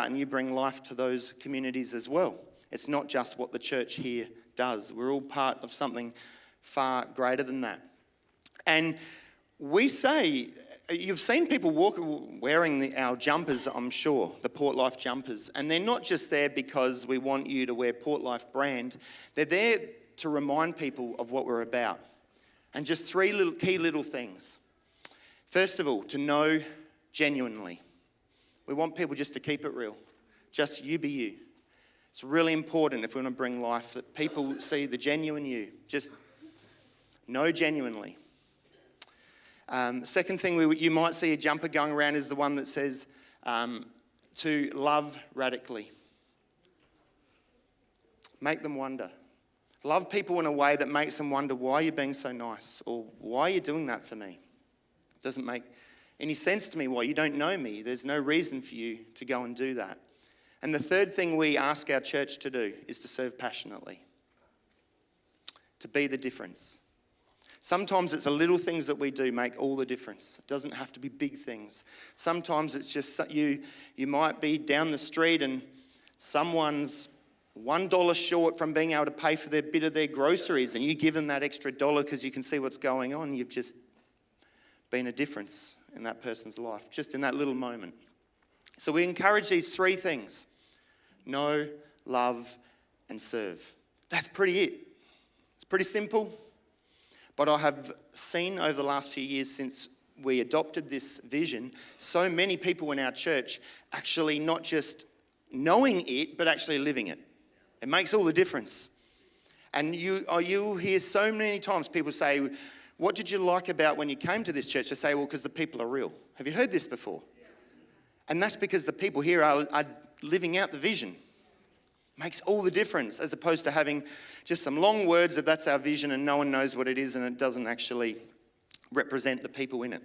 and you bring life to those communities as well. It's not just what the church here does. We're all part of something far greater than that. And we say, you've seen people walk wearing our jumpers, I'm sure, the Portlife jumpers. And they're not just there because we want you to wear Portlife brand. They're there to remind people of what we're about. And just three key little things. First of all, to know genuinely. We want people just to keep it real. Just you be you. It's really important if we want to bring life that people see the genuine you. Just know genuinely. The second thing you might see a jumper going around is the one that says to love radically. Make them wonder. Love people in a way that makes them wonder why you're being so nice or why you're doing that for me. It doesn't make any sense to me why you don't know me. There's no reason for you to go and do that. And the third thing we ask our church to do is to serve passionately, to be the difference. Sometimes it's the little things that we do make all the difference. It doesn't have to be big things. Sometimes it's just you might be down the street and someone's $1 short from being able to pay for their bit of their groceries, and you give them that extra dollar because you can see what's going on. You've just been a difference in that person's life, just in that little moment. So we encourage these three things: know, love, and serve. That's pretty it. It's pretty simple. But I have seen over the last few years since we adopted this vision, so many people in our church actually not just knowing it, but actually living it. It makes all the difference. And you'll hear so many times people say, what did you like about when you came to this church? They say, well, because the people are real. Have you heard this before? And that's because the people here are living out the vision. Makes all the difference, as opposed to having just some long words that that's our vision and no one knows what it is and it doesn't actually represent the people in it.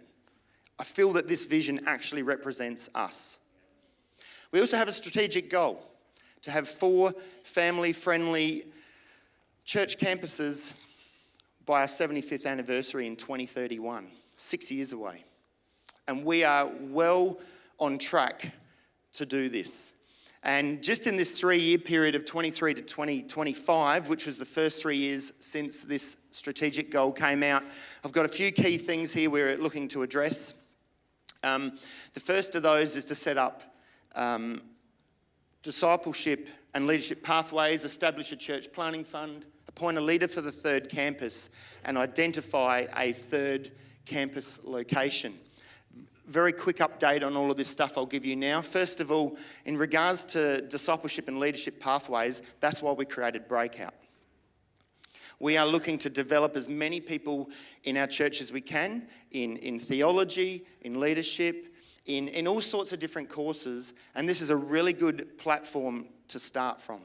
I feel that this vision actually represents us. We also have a strategic goal to have 4 family-friendly church campuses by our 75th anniversary in 2031, 6 years away. And we are well on track to do this. And just in this 3-year period of 23 to 2025, which was the first 3 years since this strategic goal came out, I've got a few key things here we're looking to address. The first of those is to set up discipleship and leadership pathways, establish a church planning fund, appoint a leader for the 3rd campus, and identify a 3rd campus location. Very quick update on all of this stuff I'll give you now. First of all, in regards to discipleship and leadership pathways, that's why we created Breakout. We are looking to develop as many people in our church as we can in theology, in leadership, in all sorts of different courses, and this is a really good platform to start from.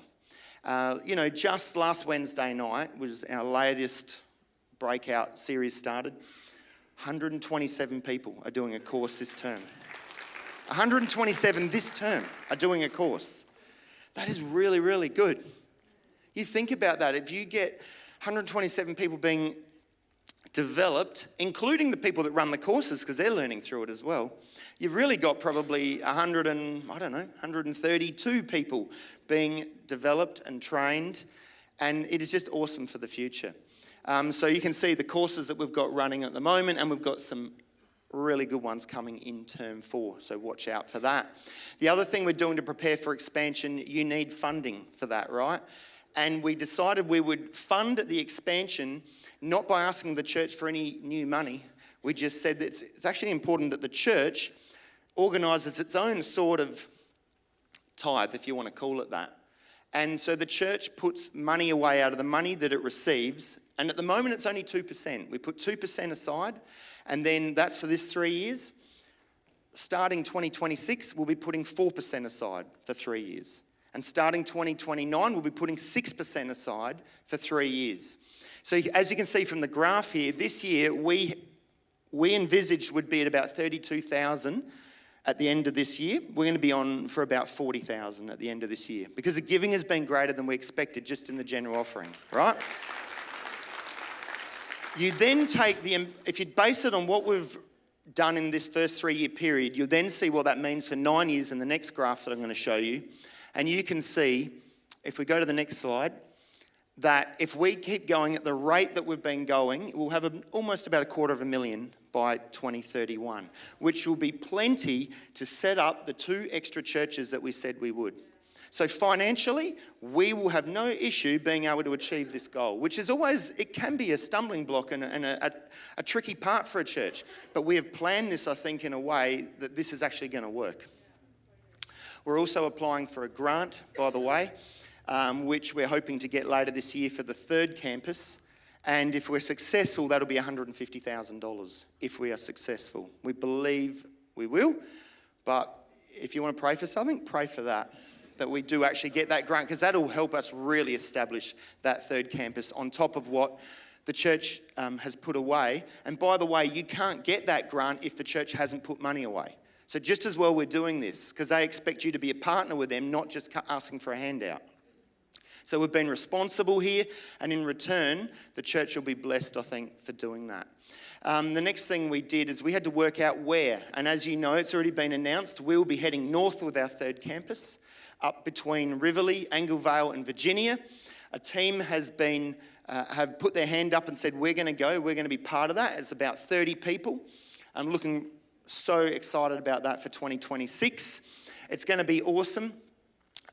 Just last Wednesday night was our latest Breakout series started. 127 people are doing a course this term. 127 this term are doing a course. That is really, really good. You think about that. If you get 127 people being developed, including the people that run the courses because they're learning through it as well, you've really got probably 132 people being developed and trained, and it is just awesome for the future. So you can see the courses that we've got running at the moment, and we've got some really good ones coming in term 4, so watch out for that. The other thing we're doing to prepare for expansion, you need funding for that, right? And we decided we would fund the expansion not by asking the church for any new money. We just said that it's actually important that the church organises its own sort of tithe, if you want to call it that. And so the church puts money away out of the money that it receives, and at the moment it's only 2%. We put 2% aside, and then that's for this 3 years. Starting 2026, we'll be putting 4% aside for 3 years. And starting 2029, we'll be putting 6% aside for 3 years. So as you can see from the graph here, this year we envisaged would be at about 32,000 at the end of this year. We're going to be on for about 40,000 at the end of this year because the giving has been greater than we expected just in the general offering, right? You then take if you base it on what we've done in this first 3-year period, you'll then see what that means for 9 years in the next graph that I'm going to show you. And you can see, if we go to the next slide, that if we keep going at the rate that we've been going, we'll have almost about 250,000 by 2031, which will be plenty to set up the 2 extra churches that we said we would. So financially, we will have no issue being able to achieve this goal, which is always, it can be a stumbling block and a tricky part for a church. But we have planned this, I think, in a way that this is actually going to work. We're also applying for a grant, by the way, which we're hoping to get later this year for the 3rd campus. And if we're successful, that'll be $150,000 if we are successful. We believe we will, but if you want to pray for something, pray for that we do actually get that grant, because that'll help us really establish that 3rd campus on top of what the church has put away. And by the way, you can't get that grant if the church hasn't put money away. So just as well we're doing this, because they expect you to be a partner with them, not just asking for a handout. So we've been responsible here, and in return, the church will be blessed, I think, for doing that. The next thing we did is we had to work out where. And as you know, it's already been announced, we'll be heading north with our 3rd campus, up between Riverlea, Anglevale and Virginia. A team has have put their hand up and said, we're going to go, we're going to be part of that. It's about 30 people. I'm looking so excited about that for 2026. It's going to be awesome.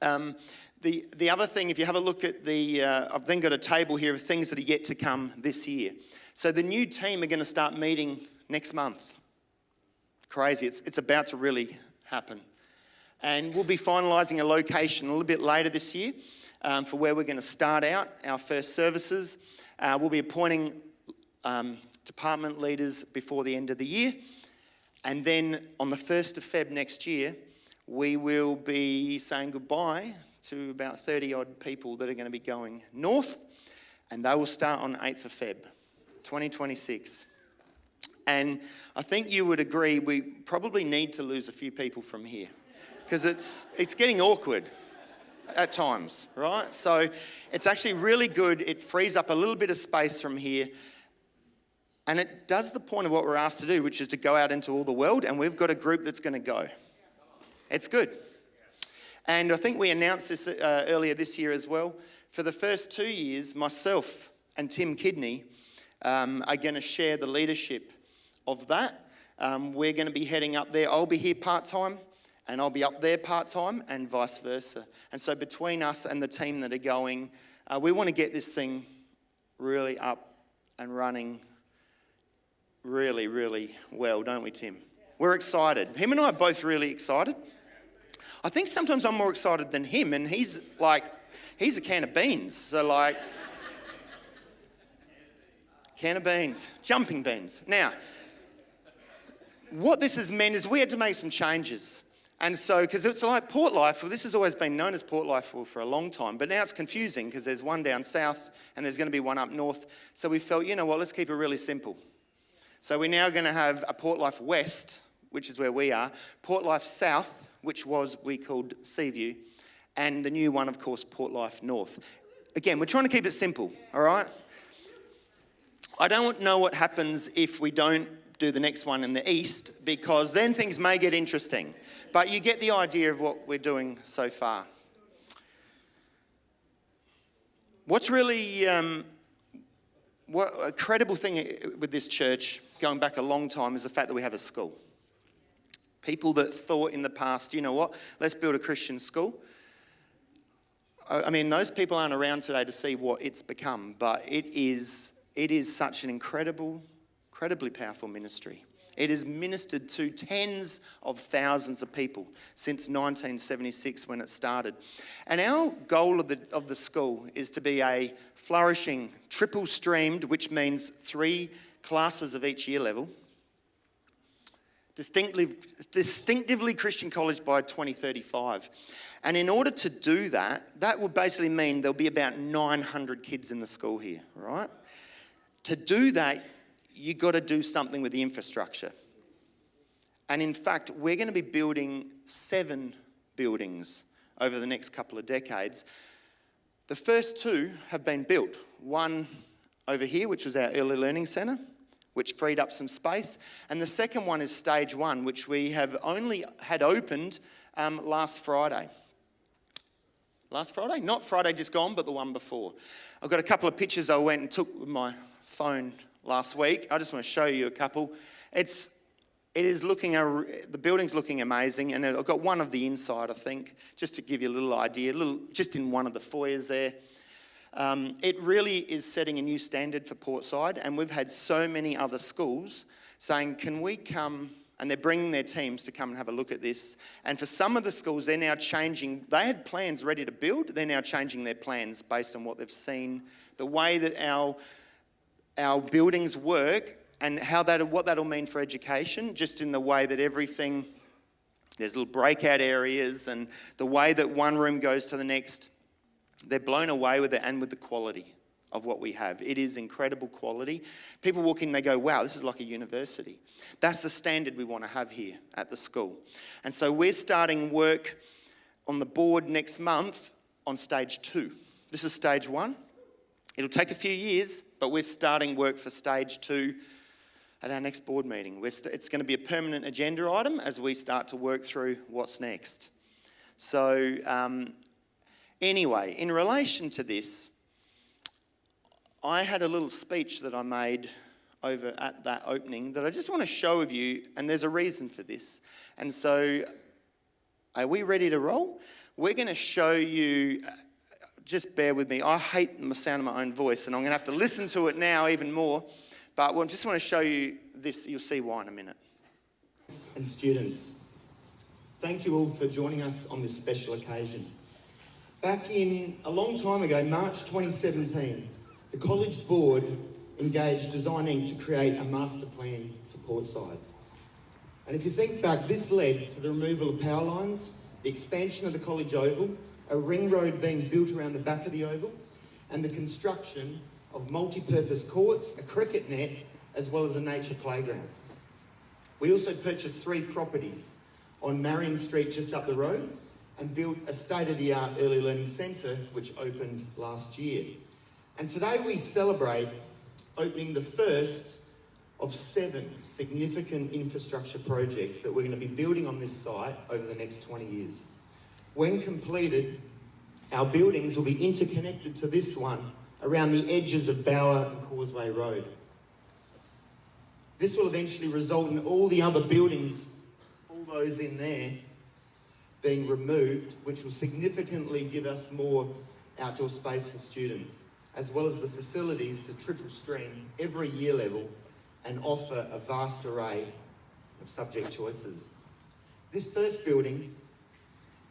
The other thing, if you have a look at I've then got a table here of things that are yet to come this year. So the new team are going to start meeting next month. Crazy, it's about to really happen. And we'll be finalising a location a little bit later this year for where we're going to start out our first services. We'll be appointing department leaders before the end of the year. And then on the 1st of Feb next year, we will be saying goodbye to about 30-odd people that are going to be going north. And they will start on 8th of Feb, 2026. And I think you would agree we probably need to lose a few people from here, because it's getting awkward at times, right? So it's actually really good. It frees up a little bit of space from here. And it does the point of what we're asked to do, which is to go out into all the world, and we've got a group that's going to go. It's good. And I think we announced this earlier this year as well. For the first 2 years, myself and Tim Kidney are going to share the leadership of that. We're going to be heading up there. I'll be here part-time, and I'll be up there part-time, and vice versa. And so between us and the team that are going, we want to get this thing really up and running really, really well, don't we, Tim? We're excited. Him and I are both really excited. I think sometimes I'm more excited than him, and he's a can of beans. So can of beans, jumping beans. Now, what this has meant is we had to make some changes. And so, because it's like Portlife, well, this has always been known as Portlife for a long time, but now it's confusing because there's one down south and there's going to be one up north. So we felt, you know what, let's keep it really simple. So we're now going to have a Portlife West, which is where we are, Portlife South, which we called Seaview, and the new one, of course, Portlife North. Again, we're trying to keep it simple, all right? I don't know what happens if we don't do the next one in the east, because then things may get interesting. But you get the idea of what we're doing so far. What's really what a credible thing with this church, going back a long time, is the fact that we have a school. People that thought in the past, you know what, let's build a Christian school. I mean, those people aren't around today to see what it's become, but it is such an incredibly powerful ministry. It has ministered to tens of thousands of people since 1976 when it started. And our goal of the school is to be a flourishing, triple-streamed, which means 3 classes of each year level, distinctively Christian college by 2035. And in order to do that, that would basically mean there'll be about 900 kids in the school here, right? To do that, you've got to do something with the infrastructure. And in fact, we're going to be building 7 buildings over the next couple of decades. The first 2 have been built. One over here, which was our early learning centre, which freed up some space. And the second one is stage 1, which we have only had opened last Friday. Last Friday? Not Friday just gone, but the one before. I've got a couple of pictures I went and took with my phone last week. I just want to show you a couple. It is looking, the building's looking amazing, and I've got one of the inside, I think, just to give you a little idea, just in one of the foyers there. It really is setting a new standard for Portside, and we've had so many other schools saying, can we come, and they're bringing their teams to come and have a look at this. And for some of the schools, they're now changing, they had plans ready to build, they're now changing their plans based on what they've seen, the way that our buildings work, and what that'll mean for education, just in the way that everything, there's little breakout areas, and the way that one room goes to the next. They're blown away with it and with the quality of what we have. It is incredible quality. People walk in, they go, wow, this is like a university. That's the standard we want to have here at the school. And so we're starting work on the board next month on stage 2. This is stage 1. It'll take a few years, but we're starting work for stage 2 at our next board meeting. It's going to be a permanent agenda item as we start to work through what's next. So anyway, in relation to this, I had a little speech that I made over at that opening that I just want to show of you, and there's a reason for this. And so, are we ready to roll? We're going to show you, just bear with me, I hate the sound of my own voice, and I'm going to have to listen to it now even more, but I just want to show you this, you'll see why in a minute. And students, thank you all for joining us on this special occasion. Back in, a long time ago, March 2017, the college board engaged Design Inc. to create a master plan for Portside. And if you think back, this led to the removal of power lines, the expansion of the college oval, a ring road being built around the back of the oval, and the construction of multi-purpose courts, a cricket net, as well as a nature playground. We also purchased 3 properties on Marion Street just up the road and built a state-of-the-art early learning centre which opened last year. And today we celebrate opening the first of 7 significant infrastructure projects that we're going to be building on this site over the next 20 years. When completed, our buildings will be interconnected to this one around the edges of Bower and Causeway Road. This will eventually result in all the other buildings, all those in there, being removed, which will significantly give us more outdoor space for students, as well as the facilities to triple stream every year level and offer a vast array of subject choices. This first building,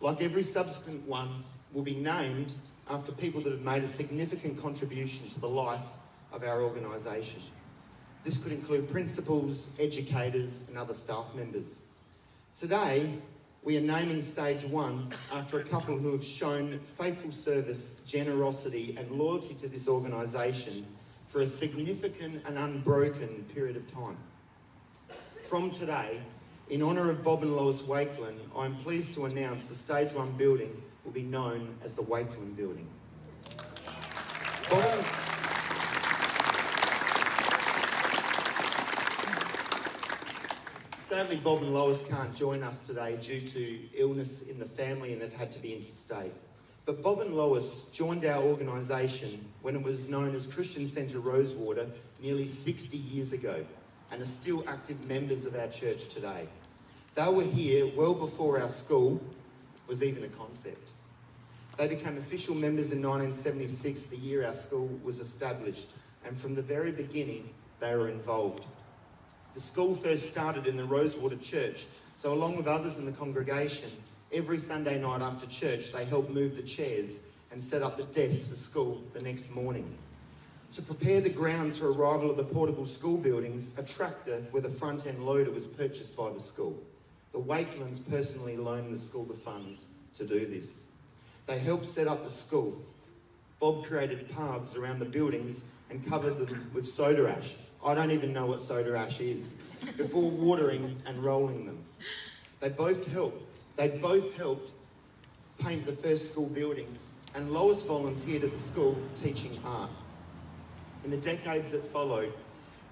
like every subsequent one, will be named after people that have made a significant contribution to the life of our organisation. This could include principals, educators and other staff members. Today, we are naming stage 1 after a couple who have shown faithful service, generosity and loyalty to this organisation for a significant and unbroken period of time. From today, in honour of Bob and Lois Wakeland, I am pleased to announce the stage 1 building will be known as the Wakeland Building. Sadly, Bob and Lois can't join us today due to illness in the family and they've had to be interstate. But Bob and Lois joined our organisation when it was known as Christian Centre Rosewater nearly 60 years ago and are still active members of our church today. They were here well before our school was even a concept. They became official members in 1976, the year our school was established, and from the very beginning, they were involved. The school first started in the Rosewater Church, so along with others in the congregation, every Sunday night after church, they helped move the chairs and set up the desks for school the next morning. To prepare the grounds for arrival of the portable school buildings, a tractor with a front-end loader was purchased by the school. The Wakelands personally loaned the school the funds to do this. They helped set up the school. Bob created paths around the buildings and covered them with soda ash. I don't even know what soda ash is, before watering and rolling them. They both helped paint the first school buildings, and Lois volunteered at the school teaching art. In the decades that followed,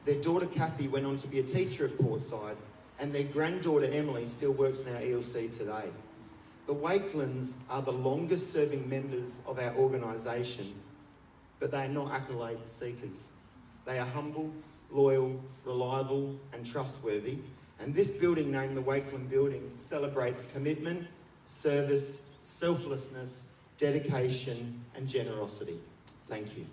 Their daughter Kathy went on to be a teacher at Portside, and their granddaughter Emily still works in our ELC today. The Wakelands are the longest serving members of our organisation, but they are not accolade seekers. They are humble, loyal, reliable and trustworthy, and this building named the Wakeland Building celebrates commitment, service, selflessness, dedication and generosity. Thank you.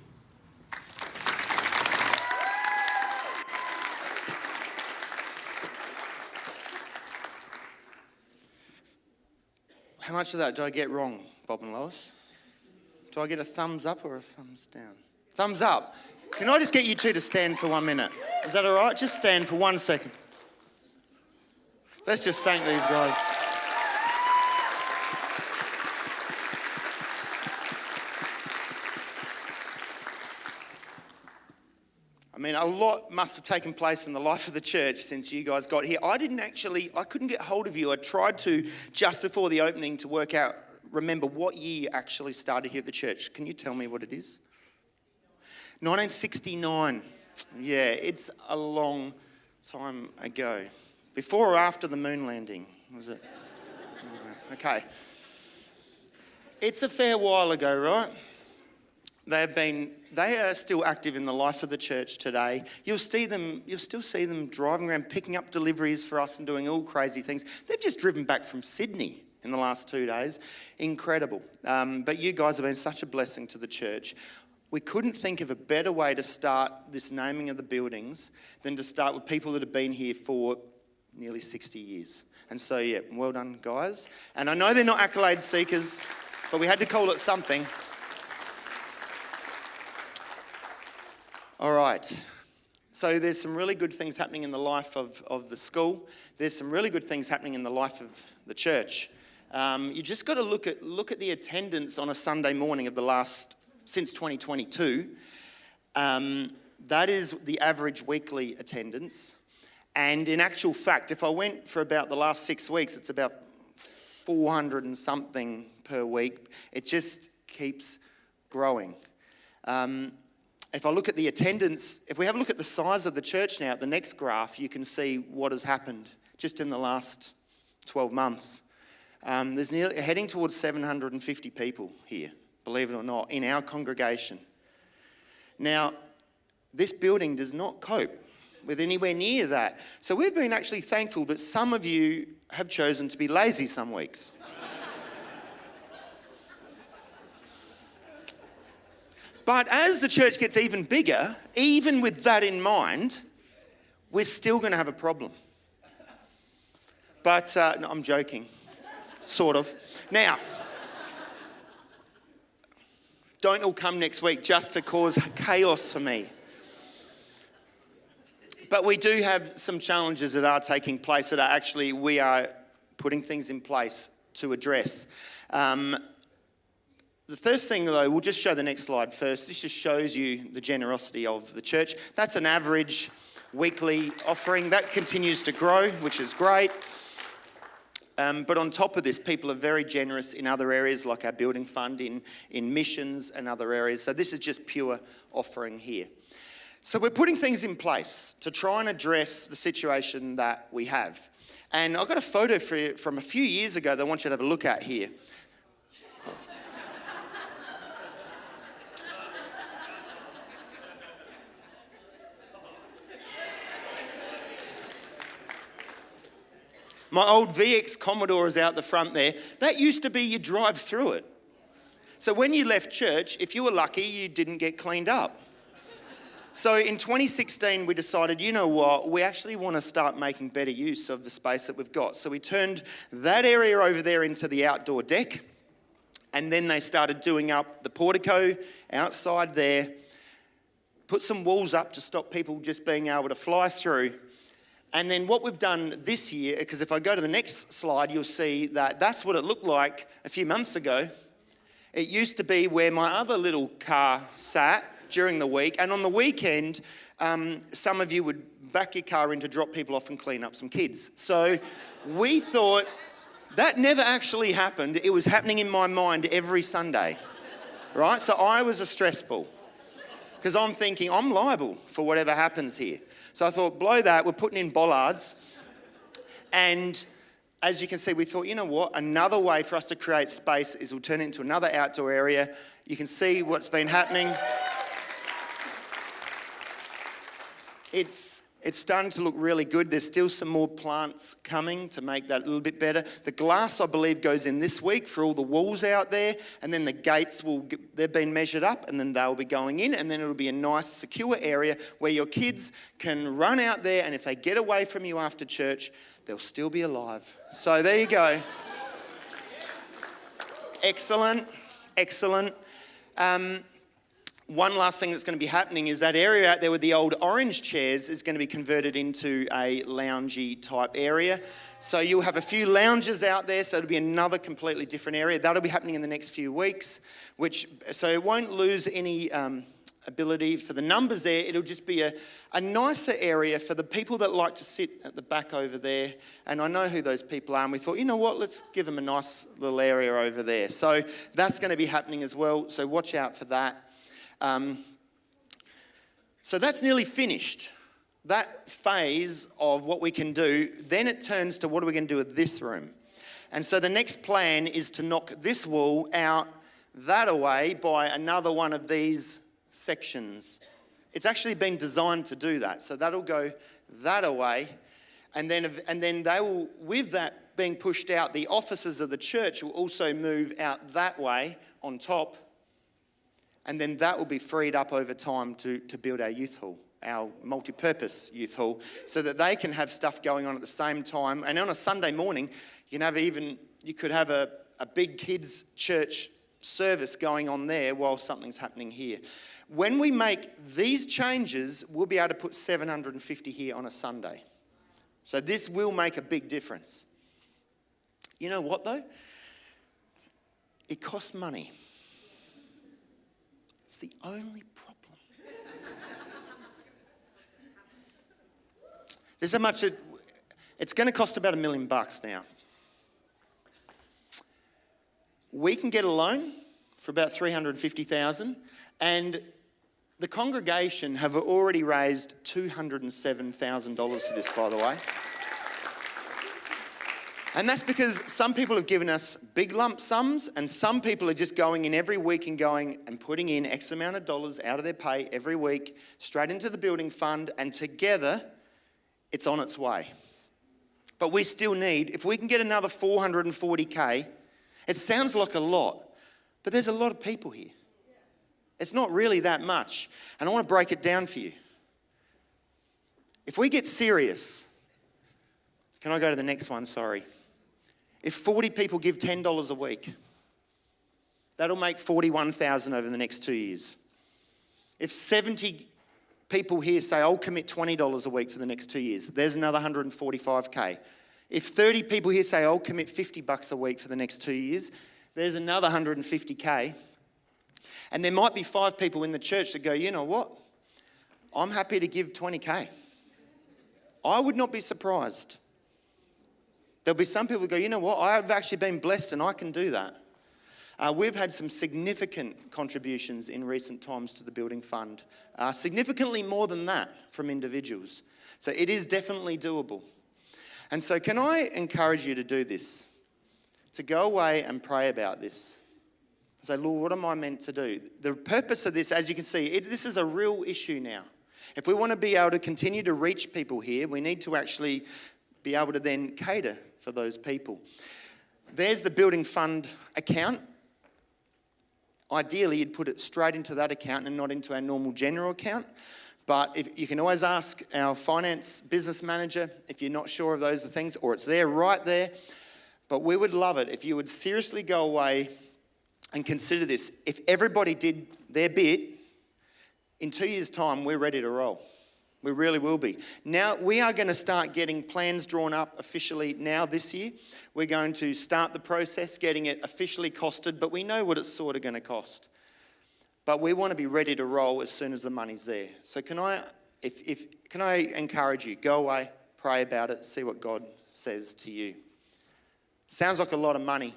How much of that do I get wrong, Bob and Lois? Do I get a thumbs up or a thumbs down? Thumbs up. Can I just get you two to stand for 1 minute? Is that all right? Just stand for 1 second. Let's just thank these guys. I mean, a lot must have taken place in the life of the church since you guys got here. I couldn't get hold of you. I tried to, just before the opening, to work out, remember what year you actually started here at the church. Can you tell me what it is? 1969. Yeah, it's a long time ago. Before or after the moon landing, was it? Okay. It's a fair while ago, right? They are still active in the life of the church today. You'll still see them driving around, picking up deliveries for us and doing all crazy things. They've just driven back from Sydney in the last 2 days. Incredible. But you guys have been such a blessing to the church. We couldn't think of a better way to start this naming of the buildings than to start with people that have been here for nearly 60 years. And so, yeah, well done, guys. And I know they're not accolade seekers, but we had to call it something. All right. So there's some really good things happening in the life of the school. There's some really good things happening in the life of the church. You just got to look at the attendance on a Sunday morning of the last, since 2022. That is the average weekly attendance. And in actual fact, if I went for about the last 6 weeks, it's about 400 and something per week. It just keeps growing. If I look at the attendance, if we have a look at the size of the church now, at the next graph, you can see what has happened just in the last 12 months. There's heading towards 750 people here, believe it or not, in our congregation. Now, this building does not cope with anywhere near that. So we've been actually thankful that some of you have chosen to be lazy some weeks. But as the church gets even bigger, even with that in mind, we're still going to have a problem. But no, I'm joking, sort of. Now, don't all come next week just to cause chaos for me. But we do have some challenges that are taking place that are actually, we are putting things in place to address. The first thing, though, we'll just show the next slide first. This just shows you the generosity of the church. That's an average weekly offering. That continues to grow, which is great. But on top of this, people are very generous in other areas, like our building fund, in missions and other areas. So this is just pure offering here. So we're putting things in place to try and address the situation that we have. And I've got a photo for you from a few years ago that I want you to have a look at here. My old VX Commodore is out the front there. That used to be you drive through it. So when you left church, if you were lucky, you didn't get cleaned up. So in 2016, we decided, you know what, we actually want to start making better use of the space that we've got. So we turned that area over there into the outdoor deck, and then they started doing up the portico outside there, put some walls up to stop people just being able to fly through. And then what we've done this year, because if I go to the next slide, you'll see that that's what it looked like a few months ago. It used to be where my other little car sat during the week. And on the weekend, some of you would back your car in to drop people off and clean up some kids. So we thought that never actually happened. It was happening in my mind every Sunday, right? So I was a stress ball. Because I'm thinking I'm liable for whatever happens here. So I thought, blow that, we're putting in bollards. And as you can see, we thought, you know what, another way for us to create space is we'll turn it into another outdoor area. You can see what's been happening. It's starting to look really good. There's still some more plants coming to make that a little bit better. The glass, I believe, goes in this week for all the walls out there, and then the gates they've been measured up, and then they'll be going in, and then it'll be a nice, secure area where your kids can run out there, and if they get away from you after church, they'll still be alive. So there you go. Excellent, excellent. One last thing that's going to be happening is that area out there with the old orange chairs is going to be converted into a loungy type area. So you'll have a few lounges out there, so it'll be another completely different area. That'll be happening in the next few weeks, so it won't lose any ability for the numbers there. It'll just be a nicer area for the people that like to sit at the back over there. And I know who those people are, and we thought, you know what, let's give them a nice little area over there. So that's going to be happening as well, so watch out for that. So that's nearly finished. That phase of what we can do, then it turns to what are we going to do with this room. And so the next plan is to knock this wall out that away by another one of these sections. It's actually been designed to do that. So that'll go that away. And then they will, with that being pushed out, the offices of the church will also move out that way on top. And then that will be freed up over time to build our youth hall, our multi-purpose youth hall, so that they can have stuff going on at the same time. And on a Sunday morning, you could have a big kids' church service going on there while something's happening here. When we make these changes, we'll be able to put 750 here on a Sunday. So this will make a big difference. You know what though? It costs money. It's the only problem. There's how much it's going to cost about $1 million now. We can get a loan for about $350,000, and the congregation have already raised $207,000 for this, by the way. And that's because some people have given us big lump sums, and some people are just going in every week and going and putting in X amount of dollars out of their pay every week, straight into the building fund, and together it's on its way. But we still need, if we can get another $440K, it sounds like a lot, but there's a lot of people here. It's not really that much. And I want to break it down for you. If we get serious, can I go to the next one? Sorry. If 40 people give $10 a week, that'll make $41,000 over the next 2 years. If 70 people here say, I'll commit $20 a week for the next 2 years, there's another $145K. If 30 people here say, I'll commit $50 a week for the next 2 years, there's another $150K. And there might be 5 people in the church that go, you know what? I'm happy to give $20K. I would not be surprised. There'll be some people who go, you know what? I've actually been blessed and I can do that. We've had some significant contributions in recent times to the building fund. Significantly more than that from individuals. So it is definitely doable. And so can I encourage you to do this? To go away and pray about this. Say, Lord, what am I meant to do? The purpose of this, as you can see, this is a real issue now. If we want to be able to continue to reach people here, we need to actually be able to then cater for those people. There's the building fund account. Ideally, you'd put it straight into that account and not into our normal general account. But if you can always ask our finance business manager if you're not sure of those things, or it's there right there. But we would love it if you would seriously go away and consider this. If everybody did their bit, in 2 years' time, we're ready to roll. We really will be. Now, we are going to start getting plans drawn up officially now this year. We're going to start the process, getting it officially costed, but we know what it's sort of going to cost. But we want to be ready to roll as soon as the money's there. So can I encourage you, go away, pray about it, see what God says to you. Sounds like a lot of money.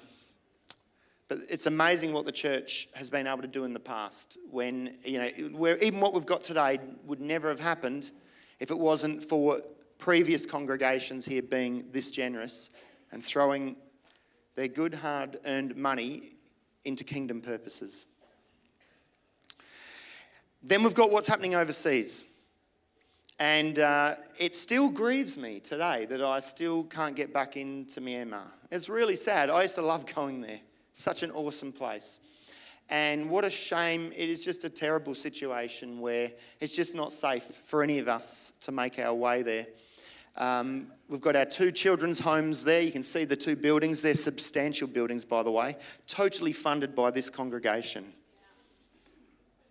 But it's amazing what the church has been able to do in the past when, where even what we've got today would never have happened if it wasn't for previous congregations here being this generous and throwing their good, hard-earned money into kingdom purposes. Then we've got what's happening overseas. And it still grieves me today that I still can't get back into Myanmar. It's really sad. I used to love going there. Such an awesome place. And what a shame. It is just a terrible situation where it's just not safe for any of us to make our way there. We've got our 2 children's homes there. You can see the 2 buildings. They're substantial buildings, by the way. Totally funded by this congregation.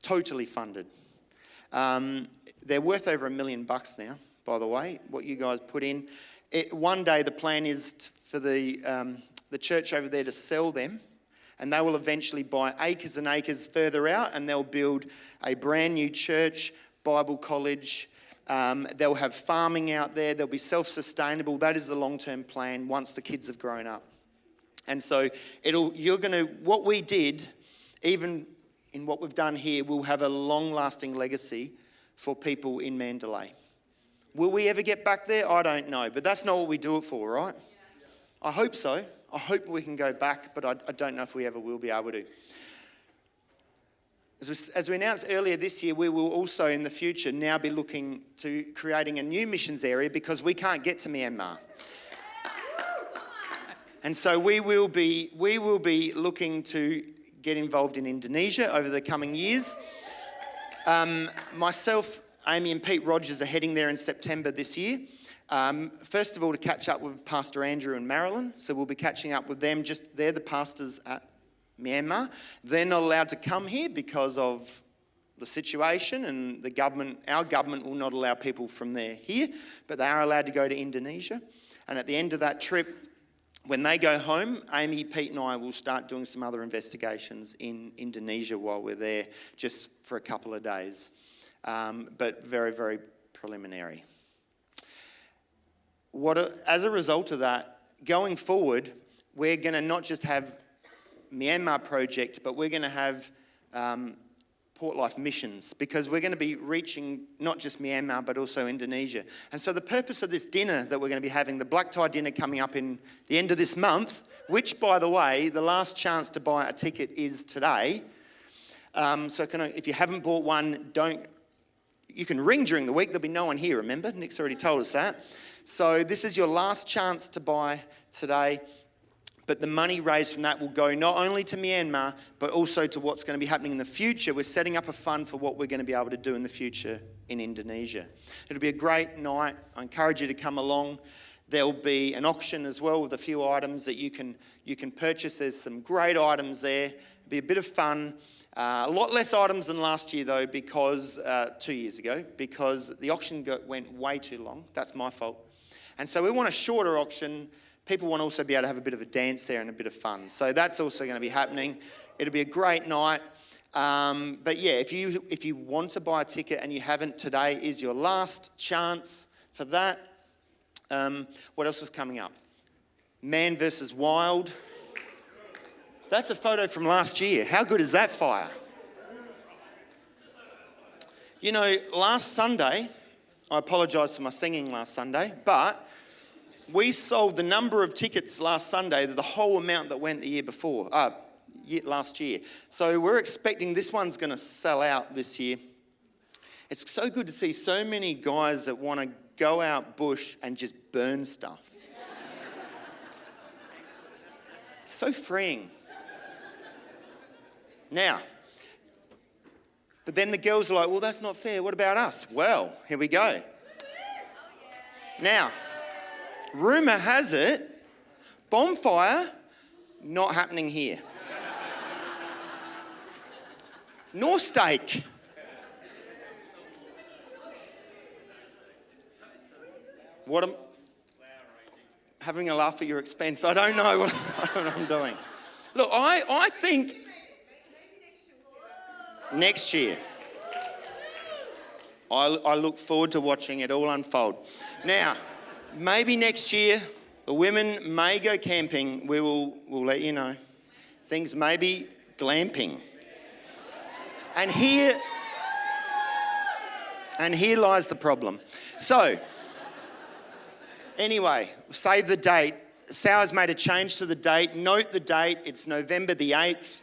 Totally funded. They're worth over $1 million now, by the way, what you guys put in. One day the plan is for the church over there to sell them, and they will eventually buy acres and acres further out, and they'll build a brand new church, Bible college. They'll have farming out there. They'll be self-sustainable. That is the long-term plan once the kids have grown up. And so what we did, even in what we've done here, will have a long-lasting legacy for people in Mandalay. Will we ever get back there? I don't know, but that's not what we do it for, right? I hope so. I hope we can go back, but I don't know if we ever will be able to. As we announced earlier this year, we will also in the future now be looking to creating a new missions area because we can't get to Myanmar. And so we will be looking to get involved in Indonesia over the coming years. Myself, Amy and Pete Rogers are heading there in September this year. First of all, to catch up with Pastor Andrew and Marilyn. So we'll be catching up with them. They're the pastors at Myanmar. They're not allowed to come here because of the situation, and our government will not allow people from there here, but they are allowed to go to Indonesia. And at the end of that trip, when they go home, Amy, Pete and I will start doing some other investigations in Indonesia while we're there, just for a couple of days. But very, very preliminary. As a result of that, going forward, we're going to not just have Myanmar project, but we're going to have Portlife missions, because we're going to be reaching not just Myanmar, but also Indonesia. And so the purpose of this dinner that we're going to be having, the black tie dinner coming up in the end of this month, which, by the way, the last chance to buy a ticket is today. If you haven't bought one, you can ring during the week. There'll be no one here, remember? Nick's already told us that. So this is your last chance to buy today. But the money raised from that will go not only to Myanmar, but also to what's going to be happening in the future. We're setting up a fund for what we're going to be able to do in the future in Indonesia. It'll be a great night. I encourage you to come along. There'll be an auction as well with a few items that you can purchase. There's some great items there. It'll be a bit of fun. A lot less items than last year, though, because 2 years ago, because the auction went way too long. That's my fault. And so we want a shorter auction. People want to also be able to have a bit of a dance there and a bit of fun. So that's also going to be happening. It'll be a great night. But yeah, if you want to buy a ticket and you haven't, today is your last chance for that. What else is coming up? Man versus Wild. That's a photo from last year. How good is that fire? You know, last Sunday, I apologise for my singing last Sunday, but we sold the number of tickets last Sunday, the whole amount that went the year before, last year. So we're expecting this one's going to sell out this year. It's so good to see so many guys that want to go out bush and just burn stuff. It's so freeing. Now, but then the girls are like, well, that's not fair. What about us? Well, here we go. Now, rumour has it, bonfire, not happening here. Nor steak. Having a laugh at your expense. I don't know what I'm doing. Look, I think next year. I look forward to watching it all unfold. Now, maybe next year the women may go camping. We'll let you know. things may be glamping. And here lies the problem. So, anyway, save the date. Sal's made a change to the date. Note the date. It's November the 8th.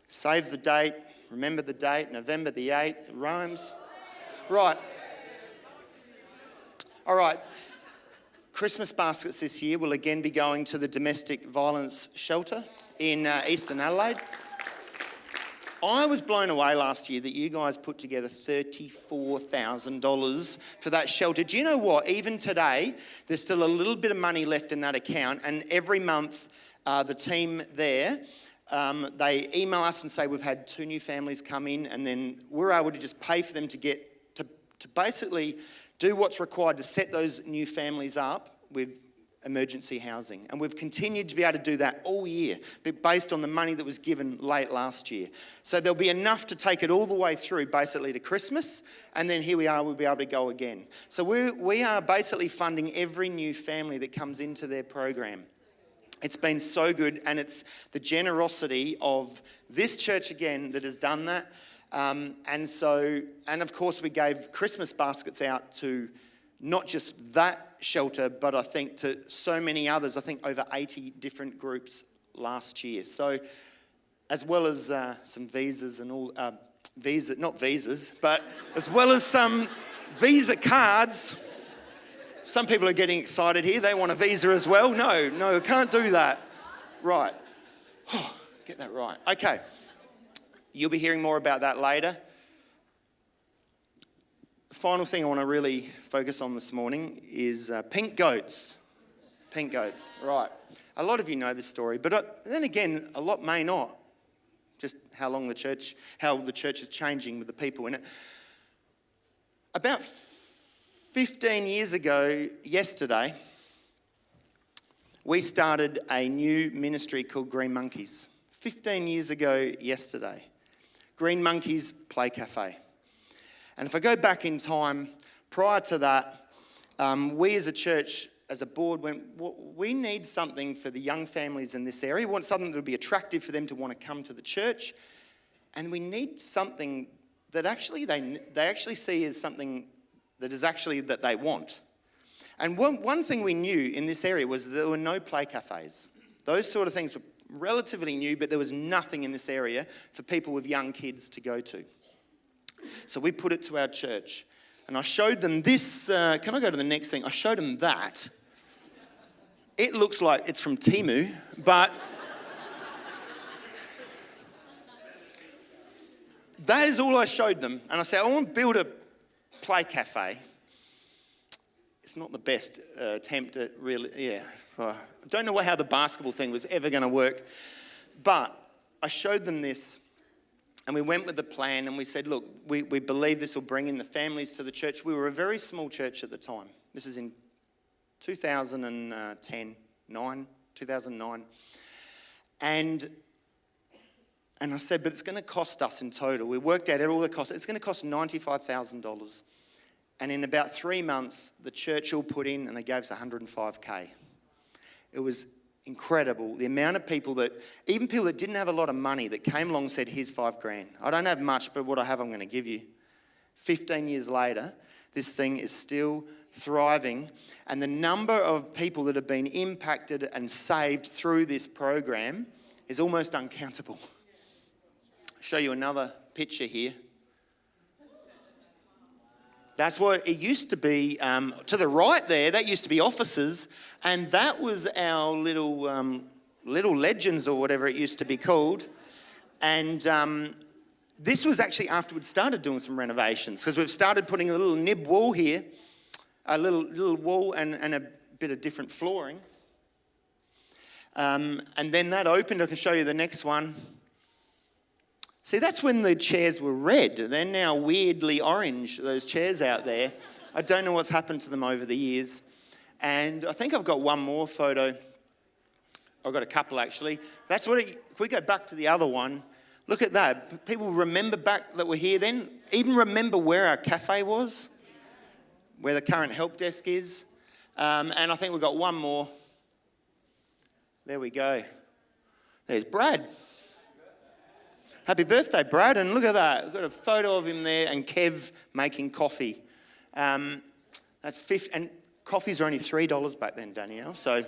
Save the date. Remember the date. November the 8th. It rhymes. Right. All right. Christmas baskets this year will again be going to the domestic violence shelter in Eastern Adelaide. I was blown away last year that you guys put together $34,000 for that shelter. Do you know what? Even today, there's still a little bit of money left in that account, and every month the team there, they email us and say we've had 2 new families come in, and then we're able to just pay for them to get to basically do what's required to set those new families up with emergency housing. And we've continued to be able to do that all year, but based on the money that was given late last year. So there'll be enough to take it all the way through basically to Christmas, and then here we are, we'll be able to go again. So we are basically funding every new family that comes into their program. It's been so good, and it's the generosity of this church again that has done that. And of course we gave Christmas baskets out to not just that shelter, but I think to so many others. I think over 80 different groups last year. So as well as some visas and all, not visas, but as well as some visa cards. Some people are getting excited here. They want a visa as well. No, can't do that. Right. Get that right. Okay. You'll be hearing more about that later. The final thing I want to really focus on this morning is pink goats. Pink goats, right. A lot of you know this story, but then again, a lot may not. Just how the church is changing with the people in it. About 15 years ago yesterday, we started a new ministry called Green Monkeys. 15 years ago yesterday. Green Monkeys Play Cafe. And if I go back in time, prior to that, we as a church, as a board, went, we need something for the young families in this area. We want something that will be attractive for them to want to come to the church. And we need something that actually they actually see as something that is actually that they want. And one thing we knew in this area was that there were no play cafes. Those sort of things were relatively new, but there was nothing in this area for people with young kids to go to. So we put it to our church. And I showed them this. Can I go to the next thing? I showed them that. It looks like it's from Temu, but that is all I showed them. And I said, I want to build a play cafe. It's not the best attempt at really, I don't know how the basketball thing was ever going to work. But I showed them this, and we went with the plan, and we said, look, we believe this will bring in the families to the church. We were a very small church at the time. This is in 2009. And I said, but it's going to cost us in total. We worked out all the costs. It's going to cost $95,000. And in about 3 months, the church all put in, and they gave us $105K. It was incredible. The amount of people even people that didn't have a lot of money, that came along and said, here's $5,000. I don't have much, but what I have, I'm going to give you. 15 years later, this thing is still thriving. And the number of people that have been impacted and saved through this program is almost uncountable. I'll show you another picture here. That's what it used to be. To the right there, that used to be offices, and that was our little legends, or whatever it used to be called. And this was actually after we'd started doing some renovations, because we've started putting a little nib wall here, a little wall and a bit of different flooring. And then that opened. I can show you the next one. See, that's when the chairs were red. They're now weirdly orange, those chairs out there. I don't know what's happened to them over the years. And I think I've got one more photo. I've got a couple, actually. That's what if we go back to the other one, look at that. People remember back that were here then, even remember where our cafe was, where the current help desk is. And I think we've got one more. There we go. There's Brad. Happy birthday, Brad. And look at that. We've got a photo of him there and Kev making coffee. That's and coffees are only $3 back then, Danielle. So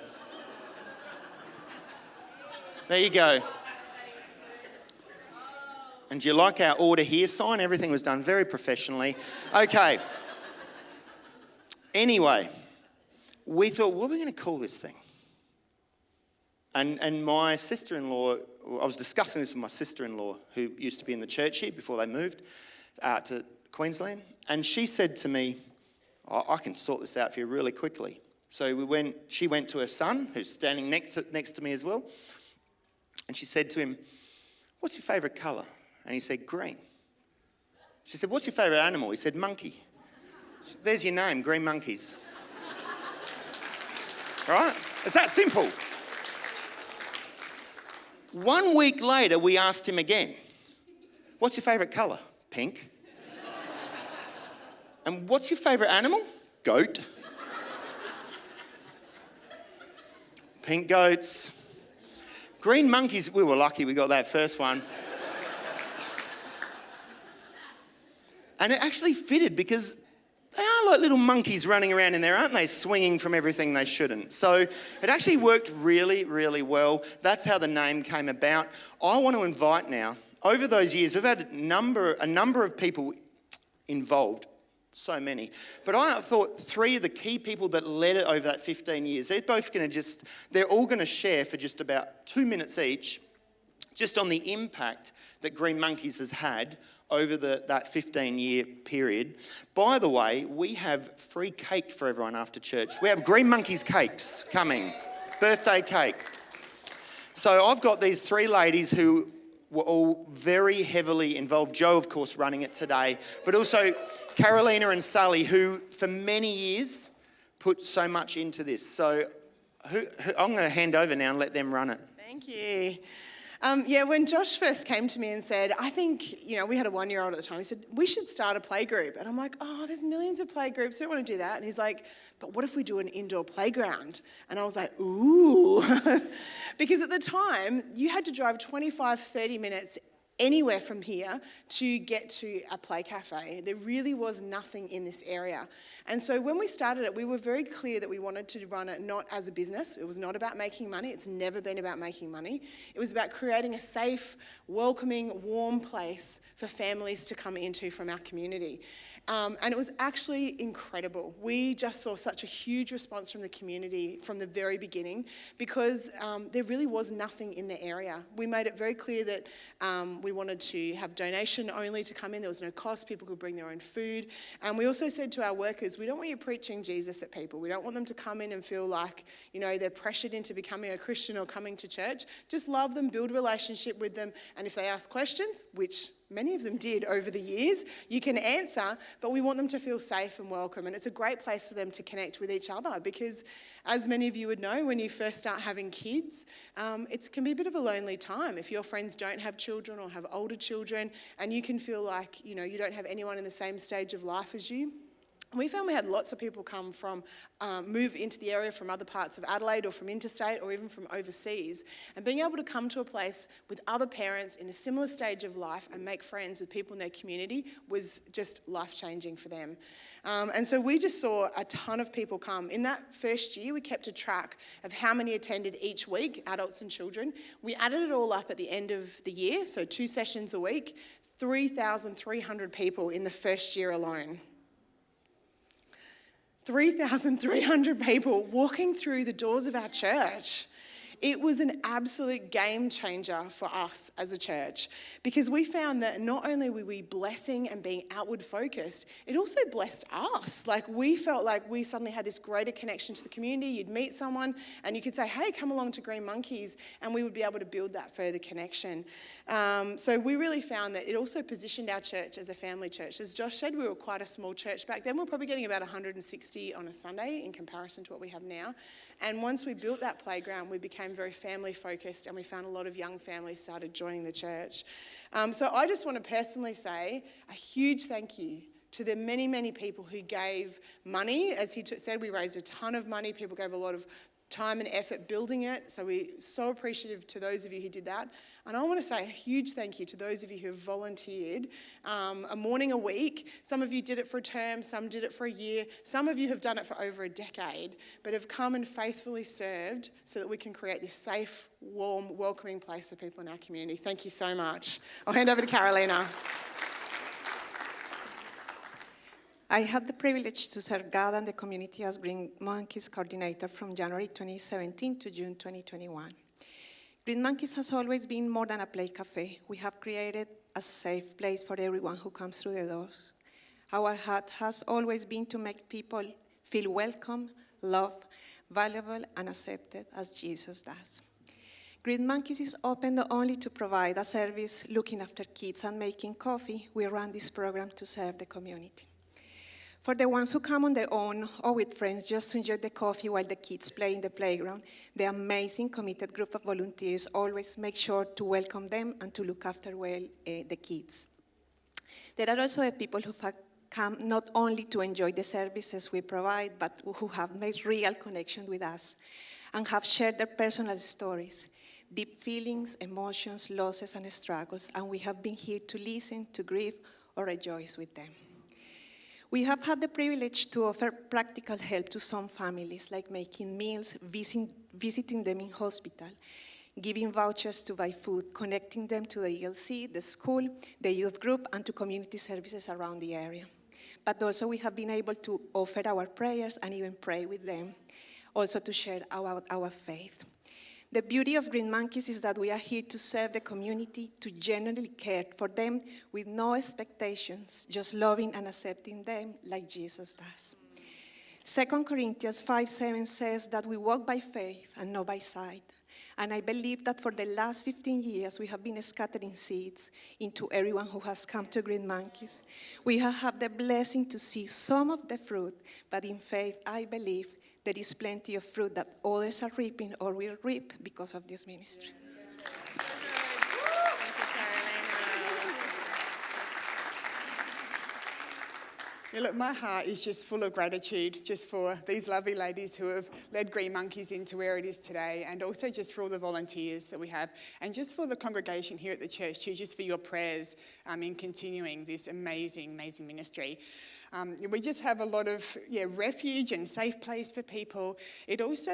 there you go. And do you like our order here sign? Everything was done very professionally. Okay. Anyway, we thought, what are we going to call this thing? And my sister-in-law, I was discussing this with my sister-in-law, who used to be in the church here before they moved to Queensland. And she said to me, I can sort this out for you really quickly. So she went to her son, who's standing next to me as well. And she said to him, what's your favourite colour? And he said, green. She said, what's your favourite animal? He said, monkey. Said, there's your name, Green Monkeys. Right? It's that simple. 1 week later, we asked him again, what's your favourite colour? Pink. And what's your favourite animal? Goat. Pink goats. Green monkeys, we were lucky we got that first one. And it actually fitted because they are like little monkeys running around in there, aren't they? Swinging from everything they shouldn't. So it actually worked really, really well. That's how the name came about. I want to invite now, over those years, we've had a number of people involved, so many. But I thought 3 of the key people that led it over that 15 years, they're all going to share for just about 2 minutes each, just on the impact that Green Monkeys has had over that 15-year period. By the way, we have free cake for everyone after church. We have Green Monkeys cakes coming, birthday cake. So I've got these 3 ladies who were all very heavily involved. Jo, of course, running it today, but also Carolina and Sally, who for many years put so much into this. So I'm going to hand over now and let them run it. Thank you. When Josh first came to me and said, I think, we had a 1-year-old at the time, he said, we should start a play group. And I'm like, there's millions of play groups, I don't want to do that. And he's like, but what if we do an indoor playground? And I was like, ooh. Because at the time, you had to drive 25, 30 minutes anywhere from here to get to a play cafe. There really was nothing in this area. And so when we started it, we were very clear that we wanted to run it not as a business. It was not about making money. It's never been about making money. It was about creating a safe, welcoming, warm place for families to come into from our community. And it was actually incredible. We just saw such a huge response from the community from the very beginning because there really was nothing in the area. We made it very clear that we wanted to have donation only to come in. There was no cost. People could bring their own food. And we also said to our workers, we don't want you preaching Jesus at people. We don't want them to come in and feel like, they're pressured into becoming a Christian or coming to church. Just love them, build a relationship with them. And if they ask questions, which many of them did over the years, you can answer, but we want them to feel safe and welcome. And it's a great place for them to connect with each other because, as many of you would know, when you first start having kids, it can be a bit of a lonely time. If your friends don't have children or have older children, and you can feel like, you don't have anyone in the same stage of life as you. We found we had lots of people come from, move into the area from other parts of Adelaide or from interstate or even from overseas. And being able to come to a place with other parents in a similar stage of life and make friends with people in their community was just life-changing for them. And so we just saw a ton of people come. In that first year, we kept a track of how many attended each week, adults and children. We added it all up at the end of the year, so 2 sessions a week, 3,300 people in the first year alone. 3,300 people walking through the doors of our church. It was an absolute game changer for us as a church because we found that not only were we blessing and being outward focused, it also blessed us. Like we felt like we suddenly had this greater connection to the community. You'd meet someone and you could say, hey, come along to Green Monkeys, and we would be able to build that further connection. So we really found that it also positioned our church as a family church. As Josh said, we were quite a small church back then. We're probably getting about 160 on a Sunday in comparison to what we have now. And once we built that playground, we became very family focused, and we found a lot of young families started joining the church. So I just want to personally say a huge thank you to the many, many people who gave money. As he said, we raised a ton of money. People gave a lot of time and effort building it. So we're so appreciative to those of you who did that. And I want to say a huge thank you to those of you who have volunteered a morning a week. Some of you did it for a term, some did it for a year. Some of you have done it for over a decade, but have come and faithfully served so that we can create this safe, warm, welcoming place for people in our community. Thank you so much. I'll hand over to Carolina. I had the privilege to serve God and the community as Green Monkeys coordinator from January 2017 to June 2021. Green Monkeys has always been more than a play cafe. We have created a safe place for everyone who comes through the doors. Our heart has always been to make people feel welcome, loved, valuable, and accepted as Jesus does. Green Monkeys is open not only to provide a service looking after kids and making coffee. We run this program to serve the community. For the ones who come on their own or with friends just to enjoy the coffee while the kids play in the playground, the amazing committed group of volunteers always make sure to welcome them and to look after well the kids. There are also the people who have come not only to enjoy the services we provide, but who have made real connection with us and have shared their personal stories, deep feelings, emotions, losses, and struggles, and we have been here to listen, to grieve, or rejoice with them. We have had the privilege to offer practical help to some families, like making meals, visiting them in hospital, giving vouchers to buy food, connecting them to the ELC, the school, the youth group, and to community services around the area. But also we have been able to offer our prayers and even pray with them, also to share our faith. The beauty of Green Monkeys is that we are here to serve the community, to genuinely care for them with no expectations, just loving and accepting them like Jesus does. 2 Corinthians 5:7 says that we walk by faith and not by sight. And I believe that for the last 15 years, we have been scattering seeds into everyone who has come to Green Monkeys. We have had the blessing to see some of the fruit, but in faith, I believe there is plenty of fruit that others are reaping or will reap because of this ministry. Yeah, look, my heart is just full of gratitude just for these lovely ladies who have led Green Monkeys into where it is today, and also just for all the volunteers that we have, and just for the congregation here at the church too, just for your prayers in continuing this amazing, amazing ministry. We just have a lot of refuge and safe place for people. It also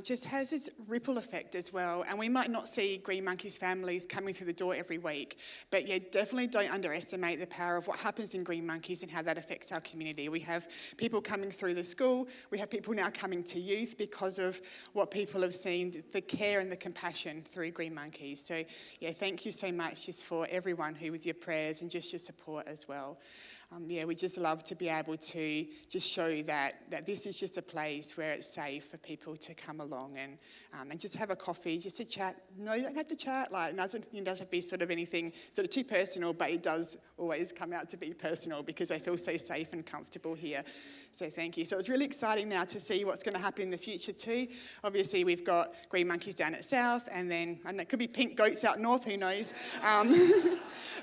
just has this ripple effect as well. And we might not see Green Monkeys families coming through the door every week, but definitely don't underestimate the power of what happens in Green Monkeys and how that affects our community. We have people coming through the school. We have people now coming to youth because of what people have seen, the care and the compassion through Green Monkeys. So thank you so much just for everyone who, with your prayers and just your support as well. We just love to be able to just show that this is just a place where it's safe for people to come along and just have a coffee, just to chat. No, you don't have to chat. It doesn't have to be sort of anything sort of too personal, but it does always come out to be personal because I feel so safe and comfortable here. So thank you. So it's really exciting now to see what's going to happen in the future too. Obviously, we've got Green Monkeys down at South, and then I don't know, it could be Pink Goats out north, who knows?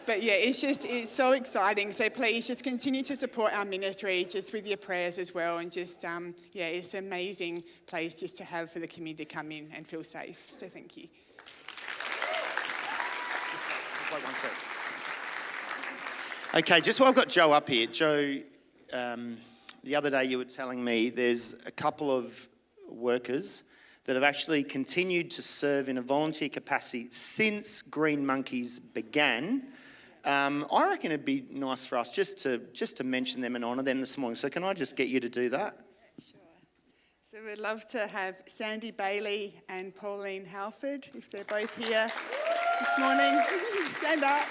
But it's so exciting. So please just continue to support our ministry just with your prayers as well, and just it's an amazing place just to have for the community to come in and feel safe. So thank you. Okay, just while I've got Joe up here, Joe. The other day you were telling me there's a couple of workers that have actually continued to serve in a volunteer capacity since Green Monkeys began. I reckon it'd be nice for us just to mention them and honour them this morning. So can I just get you to do that? Sure. So we'd love to have Sandy Bailey and Pauline Halford, if they're both here this morning. Stand up.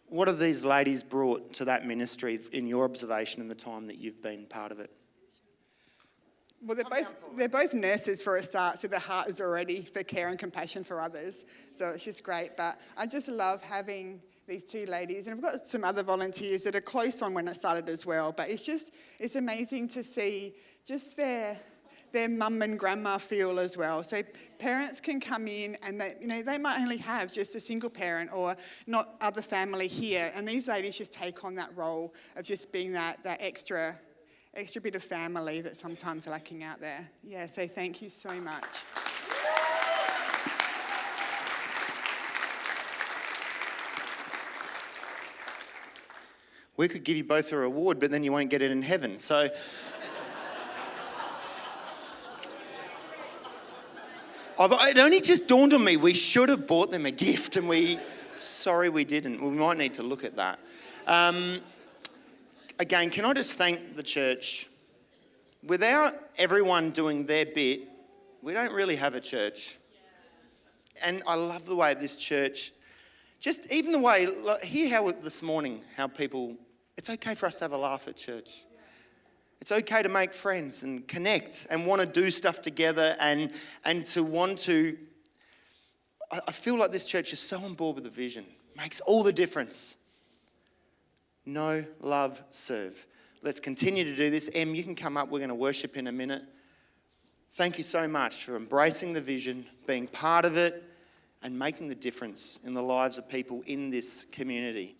What have these ladies brought to that ministry in your observation in the time that you've been part of it? Well, they're both nurses for a start, so their heart is already for care and compassion for others. So it's just great. But I just love having these two ladies, and I've got some other volunteers that are close on when it started as well. But it's amazing to see just their their mum and grandma feel as well. So parents can come in and they might only have just a single parent or not other family here. And these ladies just take on that role of just being that extra bit of family that sometimes are lacking out there. Yeah, so thank you so much. We could give you both a reward, but then you won't get it in heaven. So it only just dawned on me, we should have bought them a gift, and sorry we didn't. We might need to look at that. Again, can I just thank the church? Without everyone doing their bit, we don't really have a church. And I love the way this church, just even the way, hear how this morning, how people, it's okay for us to have a laugh at church. It's okay to make friends and connect and want to do stuff together and to want to, I feel like this church is so on board with the vision. Makes all the difference. Know, love, serve. Let's continue to do this. Em, you can come up. We're going to worship in a minute. Thank you so much for embracing the vision, being part of it, and making the difference in the lives of people in this community.